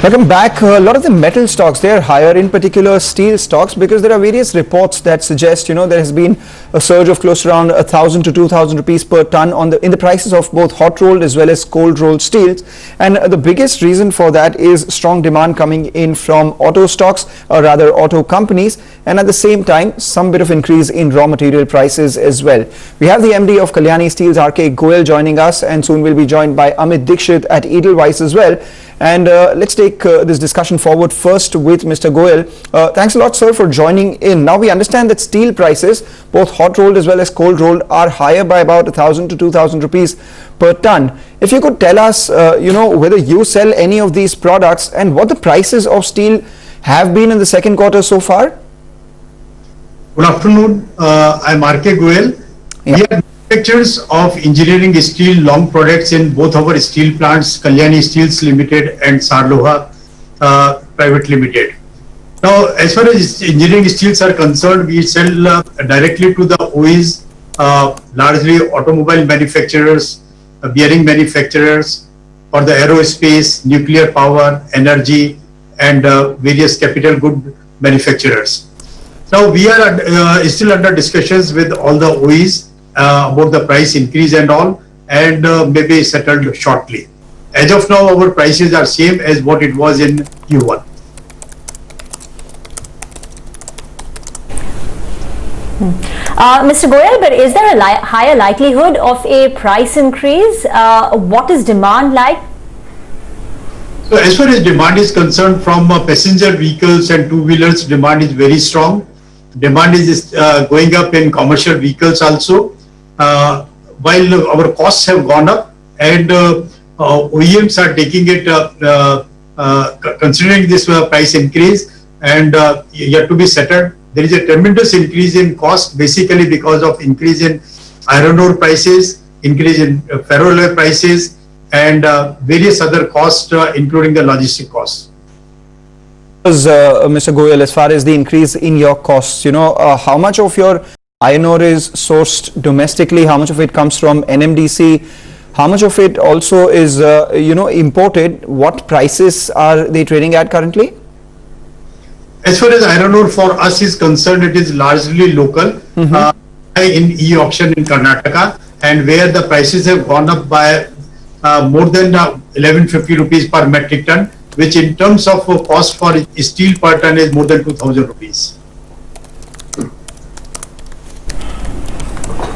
Welcome back. A lot of the metal stocks, they are higher, in particular steel stocks, because there are various reports that suggest, there has been a surge of close to around 1,000 to 2,000 rupees per ton in the prices of both hot rolled as well as cold rolled steels. And the biggest reason for that is strong demand coming in from auto stocks, or rather auto companies, and at the same time some bit of increase in raw material prices as well. We have the MD of Kalyani Steels, R.K. Goyal, joining us, and soon we'll be joined by Amit Dikshit at Edelweiss as well. And let's take this discussion forward first with Mr. Goyal. Thanks a lot, sir, for joining in. Now we understand that steel prices, both hot rolled as well as cold rolled, are higher by about 1,000 to 2,000 rupees per ton. If you could tell us, whether you sell any of these products and what the prices of steel have been in the second quarter so far. Good afternoon. I'm R.K. Goyal. Yeah. We are manufacturers of engineering steel long products in both our steel plants, Kalyani Steels Limited and Saarloha Private Limited. Now, as far as engineering steels are concerned, we sell directly to the OEs, largely automobile manufacturers, bearing manufacturers, for the aerospace, nuclear power, energy, and various capital good manufacturers. Now, we are still under discussions with all the OEs about the price increase and all, and maybe settled shortly. As of now, our prices are same as what it was in Q1. Mr. Goyal, but is there a higher likelihood of a price increase? What is demand like? So as far as demand is concerned, from passenger vehicles and two-wheelers, demand is very strong. Demand is going up in commercial vehicles also. While our costs have gone up, and OEMs are taking it, considering this price increase, and yet to be settled. There is a tremendous increase in cost, basically because of increase in iron ore prices, increase in ferroalloy prices, and various other costs, including the logistic costs. Mr. Goyal, as far as the increase in your costs, how much of your iron ore is sourced domestically, how much of it comes from NMDC, how much of it also is, imported, what prices are they trading at currently? As far as iron ore for us is concerned, it is largely local, in e-auction in Karnataka, and where the prices have gone up by more than 1150 rupees per metric ton, which in terms of cost for steel per ton is more than 2000 rupees.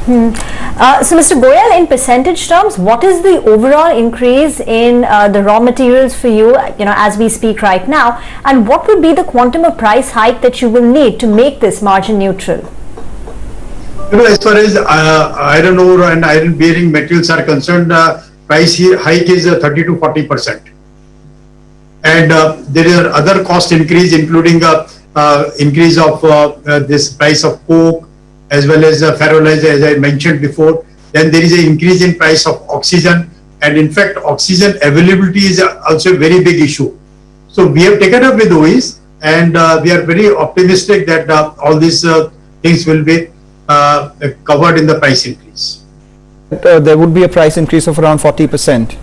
So, Mr. Goyal, in percentage terms, what is the overall increase in the raw materials for you, as we speak right now, and what would be the quantum of price hike that you will need to make this margin neutral? As far as iron ore and iron bearing materials are concerned, price hike is 30 to 40%. And there are other cost increase, including increase of this price of coke, as well as ferroalloys, as I mentioned before. Then there is an increase in price of oxygen, and in fact oxygen availability is also a very big issue. So we have taken up with OEs, and we are very optimistic that all these things will be covered in the price increase. There would be a price increase of around 40%.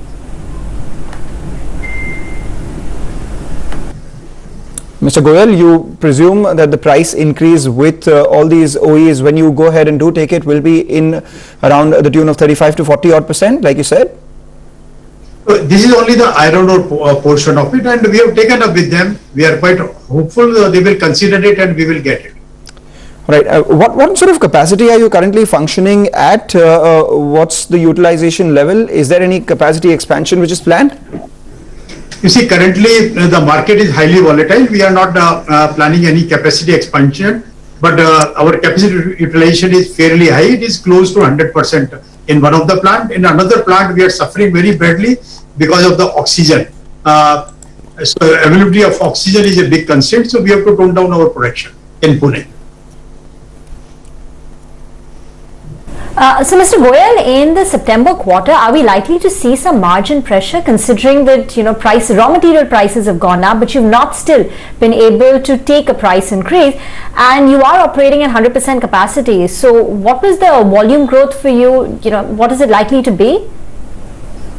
Mr. Goyal, you presume that the price increase with all these OEs, when you go ahead and do take it, will be in around the tune of 35 to 40% like you said? This is only the iron ore portion of it, and we have taken up with them. We are quite hopeful they will consider it and we will get it. Right. What sort of capacity are you currently functioning at? What's the utilization level? Is there any capacity expansion which is planned? You see, currently the market is highly volatile. We are not planning any capacity expansion, but our capacity utilization is fairly high. It is close to 100% in one of the plant. In another plant, we are suffering very badly because of the oxygen. So availability of oxygen is a big constraint. So we have to tone down our production in Pune. So, Mr. Goyal, in the September quarter, are we likely to see some margin pressure, considering that raw material prices have gone up, but you've not still been able to take a price increase, and you are operating at 100% capacity? So, what was the volume growth for you? What is it likely to be?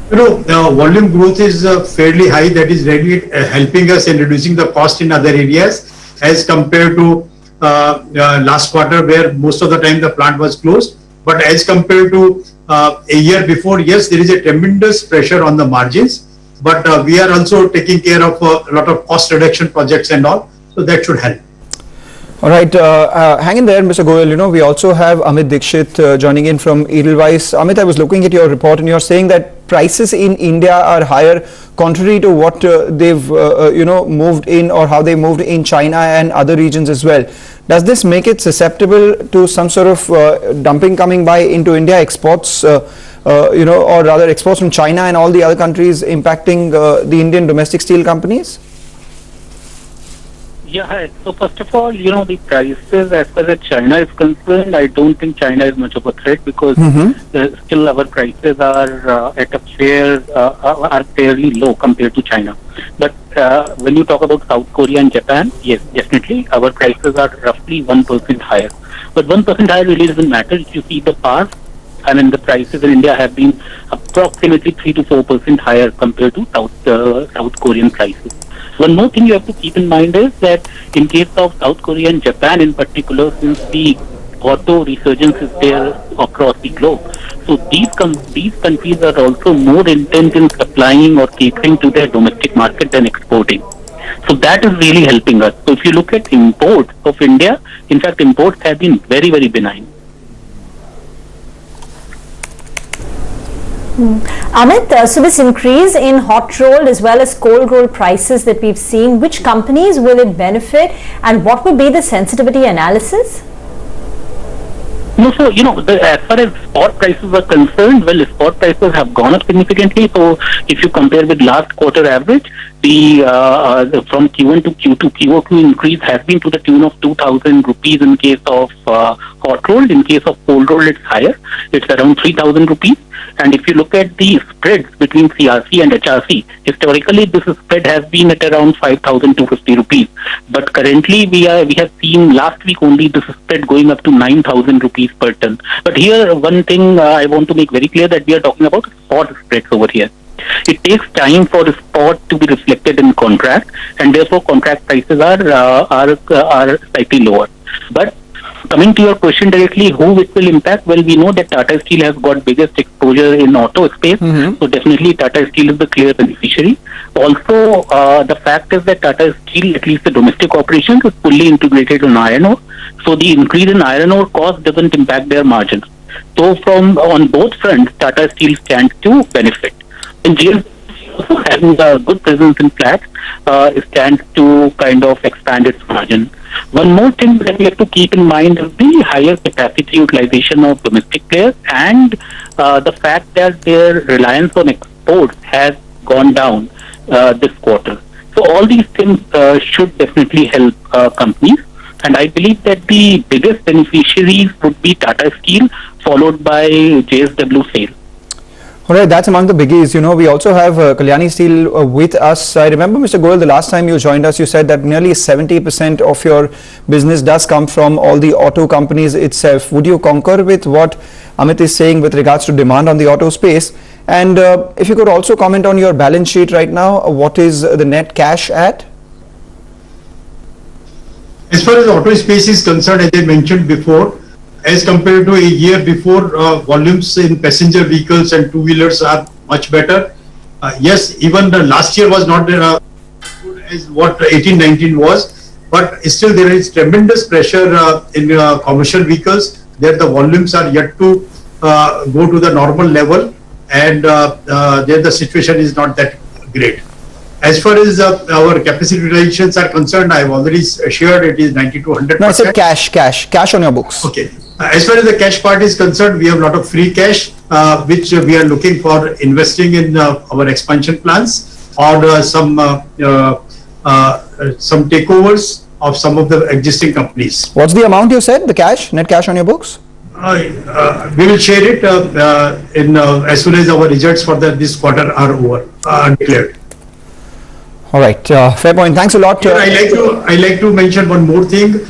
Volume growth is fairly high. That is really helping us in reducing the cost in other areas as compared to last quarter, where most of the time the plant was closed. But as compared to a year before, yes, there is a tremendous pressure on the margins. But we are also taking care of a lot of cost reduction projects and all. So that should help. All right, hang in there, Mr. Goyal. We also have Amit Dixit joining in from Edelweiss. Amit, I was looking at your report and you're saying that prices in India are higher, contrary to what they've, moved in, or how they moved in China and other regions as well. Does this make it susceptible to some sort of dumping coming by into India, exports, or rather exports from China and all the other countries impacting the Indian domestic steel companies? Yeah, hi. So first of all, the prices as far as China is concerned, I don't think China is much of a threat, because still our prices are at a are fairly low compared to China. But when you talk about South Korea and Japan, yes, definitely our prices are roughly 1% higher. But 1% higher really doesn't matter. If you see the past, I mean, the prices in India have been approximately 3 to 4% higher compared to South Korean prices. One more thing you have to keep in mind is that in case of South Korea and Japan in particular, since the auto resurgence is there across the globe, so these countries are also more intent in supplying or catering to their domestic market than exporting. So that is really helping us. So if you look at imports of India, in fact, imports have been very, very benign. Amit, so this increase in hot rolled as well as cold rolled prices that we've seen, which companies will it benefit, and what would be the sensitivity analysis? No, so, as far as spot prices are concerned, well, spot prices have gone up significantly. So if you compare with last quarter average, the from Q1 to Q2, QOQ increase has been to the tune of 2,000 rupees in case of hot rolled. In case of cold rolled, it's higher. It's around 3,000 rupees. And if you look at the spreads between CRC and HRC, historically this spread has been at around 5,250 rupees. But currently we have seen last week only this spread going up to 9,000 rupees per ton. But here one thing I want to make very clear, that we are talking about spot spreads over here. It takes time for the spot to be reflected in contract, and therefore contract prices are slightly lower. But coming to your question directly, who it will impact? Well, we know that Tata Steel has got biggest exposure in auto space, so definitely Tata Steel is the clear beneficiary. Also, the fact is that Tata Steel, at least the domestic operations, is fully integrated on iron ore, so the increase in iron ore cost doesn't impact their margins. So on both fronts, Tata Steel stands to benefit. And GS also having a good presence in flats stands to kind of expand its margin. One more thing that we have to keep in mind is the higher capacity utilization of domestic players, and the fact that their reliance on exports has gone down this quarter. So all these things should definitely help companies, and I believe that the biggest beneficiaries would be Tata Steel, followed by JSW SAIL. All right, that's among the biggies. We also have Kalyani Steel with us. I remember, Mr. Goyal, the last time you joined us, you said that nearly 70% of your business does come from all the auto companies itself. Would you concur with what Amit is saying with regards to demand on the auto space? And if you could also comment on your balance sheet right now, what is the net cash at? As far as auto space is concerned, as I mentioned before, as compared to a year before, volumes in passenger vehicles and two-wheelers are much better. Yes, even the last year was not good as what 18-19 was, but still there is tremendous pressure in commercial vehicles. There the volumes are yet to go to the normal level, and there the situation is not that great. As far as our capacity utilizations are concerned, I have already shared it is 90 to 100%. No, I said cash on your books. Okay. As far as the cash part is concerned, we have a lot of free cash, which we are looking for investing in our expansion plans, or some takeovers of some of the existing companies. What's the amount you said, the cash, net cash on your books? We will share it as soon as our results for this quarter are over, declared. All right, fair point. Thanks a lot. I like to mention one more thing.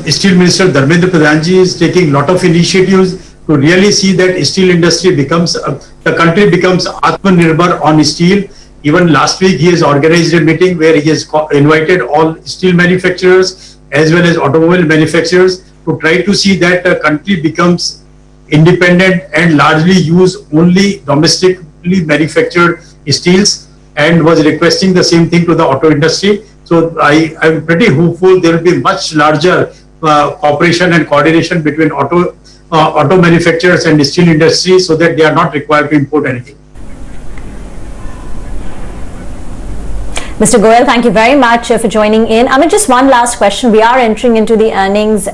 Steel Minister Dharmendra Pradhan ji is taking a lot of initiatives to to really see that steel industry becomes, the country becomes Atmanirbhar on steel. Even last week, he has organized a meeting where he has invited all steel manufacturers as well as automobile manufacturers to try to see that the country becomes independent and largely use only domestically manufactured steels, and was requesting the same thing to the auto industry. So I am pretty hopeful there will be much larger cooperation and coordination between auto manufacturers and steel industry, so that they are not required to import anything. Mr. Goyal, thank you very much for joining in. I mean, just one last question. We are entering into the earnings,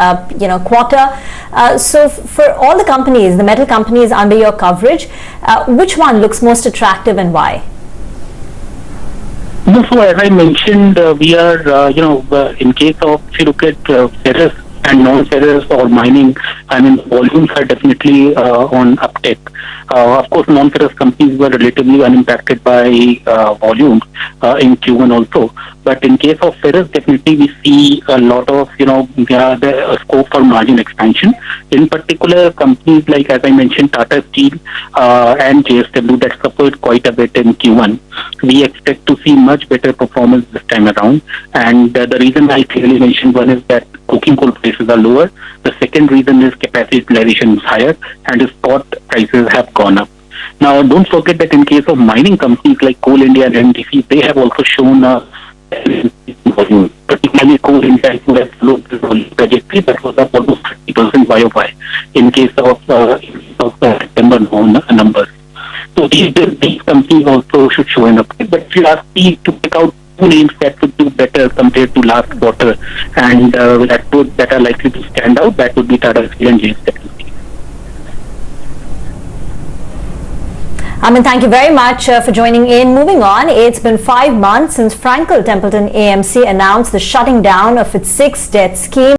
quarter. So for all the companies, the metal companies under your coverage, which one looks most attractive and why? No, so as I mentioned, we are, in case of, if you look at ferrous and non-ferrous or mining, I mean, volumes are definitely on uptick. Of course, non-ferrous companies were relatively unimpacted by volumes in Q1 also. But in case of ferrous, definitely we see a lot of, the scope for margin expansion. In particular, companies like, as I mentioned, Tata Steel and JSW that suffered quite a bit in Q1. We expect to see much better performance this time around. And the reason I clearly mentioned, one is that coking coal prices are lower. The second reason is capacity utilization is higher and the spot prices have gone up. Now, don't forget that in case of mining companies like Coal India and NDC, they have also shown a volume. Particularly Coal India, who has followed this volume trajectory, that was up almost 30% YOY in case of September numbers. So these companies also should show an uptick. But if you ask me to pick out two names that would do better compared to last quarter and that are likely to stand out, that would be Tata Steel and JSW. Amin, thank you very much for joining in. Moving on, it's been 5 months since Frankel Templeton AMC announced the shutting down of its 6 debt scheme.